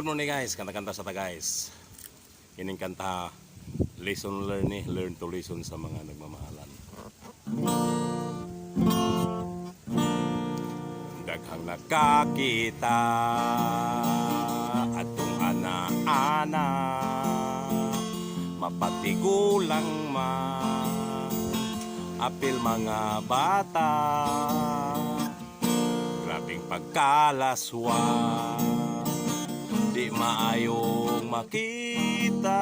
morning guys, kanta-kanta sa ta guys. Ining kanta, lesson learn to listen sa mga nagmamahalan. Daghang nakakita atong ana-ana, mapatigulang man, apil mga bata, grabing pagkalaswa, di maayong makita.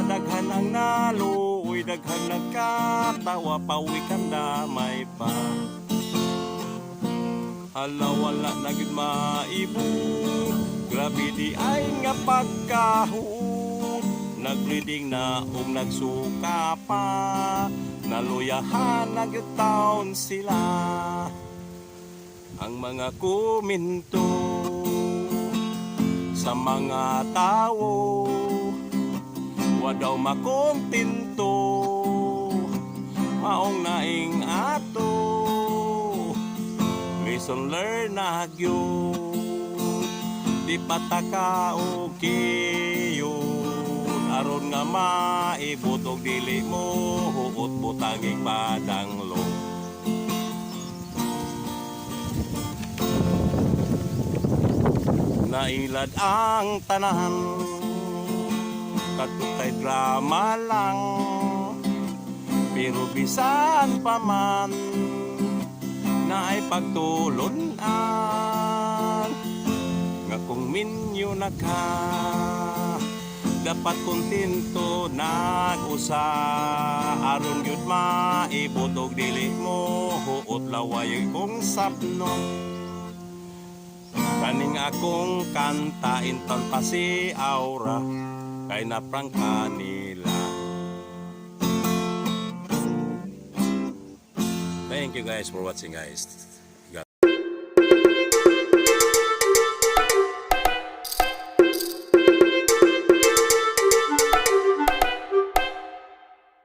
Daghan ang naluoy, daghang nagkatawa, pawi kang damay pa. Hala wala na gid maibong, grabe di ay nga pagkahud. Nagleading na nagsuka pa, naluyahan na gyud taon sila. Ang mga komento sa mga tao, wa daw makontento, maong naing ato. Lesson learn na gyud, di pataka og kiyon, aron nga maibot og dili mo huot butanging padanglo. Nailad ang tanan, katutay drama lang, pero bisan pa man na ay pagtulunan, nga kung minyo na ka, dapat kontento nag-usa, aron gyud maibot og dili mo huot laway kong sapno. Kaning akong kanta inton pa si Aura, kay naprang kanila. Thank you guys for watching guys.